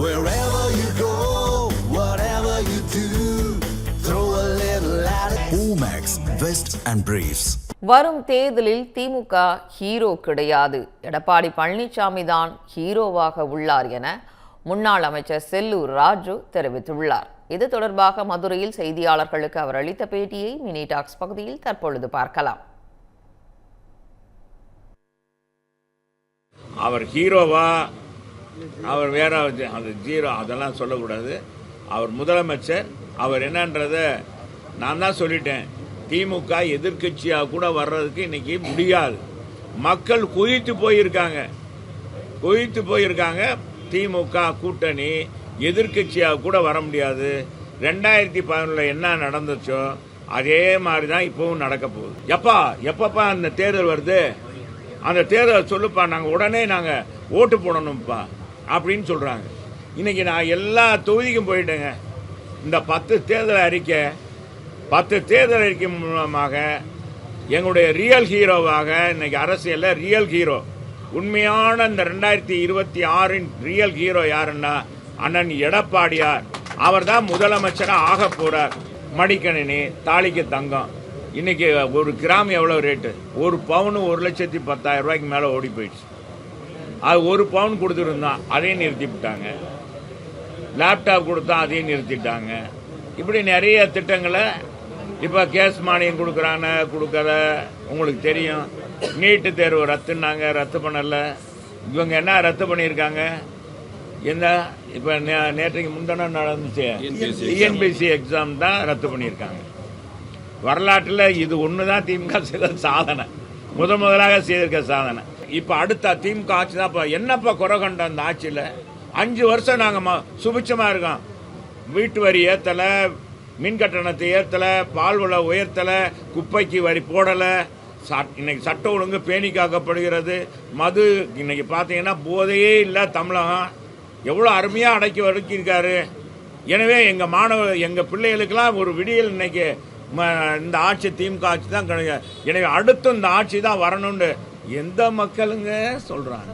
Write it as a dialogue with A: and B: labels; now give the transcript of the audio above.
A: Wherever you go, whatever you do, throw a little at it. Omax, Vest and Briefs.
B: வரும் தேர்தலில் திமுக hero கிடையாது, எடப்பாடி பழனிசாமி தான் ஹீரோவாக உள்ளார் என முன்னாள் அமைச்சர் செல்லூர் ராஜு தெரிவித்துள்ளார். இது தொடர்பாக மதுரையில் செய்தியாளர்களுக்கு அவர் அளித்த பேட்டியை மினி டாக்ஸ் பகுதியில் தற்பொழுது பார்க்கலாம்.
C: அவர் ஹீரோவா, அவர் வேற அந்த ஜீரோ அதெல்லாம் சொல்லக்கூடாது. அவர் முதலமைச்சர். அவர் என்னன்றத நான் தான் சொல்லிட்டேன். திமுக எதிர்கட்சியாக கூட வர்றதுக்கு இன்னைக்கு முடியாது. மக்கள் குதித்து போயிருக்காங்க. திமுக கூட்டணி எதிர்கட்சியாக கூட வர முடியாது. 2011 என்ன நடந்துச்சோ அதே மாதிரி தான் இப்பவும் நடக்க போகுது. எப்பப்பா அந்த தேர்தல் வருது, அந்த தேர்தல் சொல்லுப்பா, நாங்கள் உடனே நாங்கள் ஓட்டு போடணும்ப்பா அப்படின்னு சொல்றாங்க. இன்னைக்கு நான் எல்லா தொகுதிக்கும் போயிட்டேங்க. இந்த 10 தேர்தல் அறிக்கை மூலமாக எங்களுடைய ரியல் ஹீரோவாக இன்னைக்கு அரசியல்ல ரியல் ஹீரோ, உண்மையான இந்த 2026 ரியல் ஹீரோ யாருன்னா அண்ணன் எடப்பாடியார். அவர் தான் முதலமைச்சராக ஆக போறார். மடிக்கணினி, தாலிக்கு தங்கம். இன்னைக்கு ஒரு கிராம் எவ்வளவு ரேட்டு? ஒரு பவுன் 1,10,000 ரூபாய்க்கு மேல ஓடி போயிடுச்சு. அது ஒரு பவுன் கொடுத்துருந்தான், அதையும் நிறுத்தி விட்டாங்க. லேப்டாப் கொடுத்தா அதையும் நிறுத்திட்டாங்க. இப்படி நிறைய திட்டங்களை இப்ப கேஸ் மானியம் கொடுக்கற உங்களுக்கு தெரியும். நீட்டு தேர்வு ரத்து பண்ணல. இவங்க என்ன ரத்து பண்ணியிருக்காங்க? இப்ப நேற்றைக்கு முந்தின நடந்துச்சு டிஎன்பிஎஸ்சி எக்ஸாம் தான் ரத்து பண்ணியிருக்காங்க. வரலாற்றில் இது ஒண்ணுதான் திமுக செய்த சாதனை, முதலாக செய்திருக்க சாதனை. இப்ப அடுத்த திமுக ஆட்சி தான். என்னப்பா குறை கண்ட அந்த ஆட்சியில 5 வருஷம் நாங்க சுபிட்சமா இருக்கோம். வீட்டு வரி ஏத்தல, மின் கட்டணத்தை ஏத்தல, பால் விலை உயர்த்தல, குப்பைக்கு வரி போடல. இன்னைக்கு சட்ட ஒழுங்கு பேணி காக்கப்படுகிறது. மது இன்னைக்கு பாத்தீங்கன்னா போதையே இல்ல. தமிழகம் எவ்வளவு அருமையா அடக்கி வடுக்கியிருக்காரு. எனவே எங்க பிள்ளைகளுக்கெல்லாம் ஒரு விடியல் இன்னைக்கு இந்த ஆட்சி திமுக ஆட்சி தான் கிடையாது. எனவே அடுத்து இந்த ஆட்சி தான் வரணும்னு எந்த மக்களுங்க சொல்றாங்க?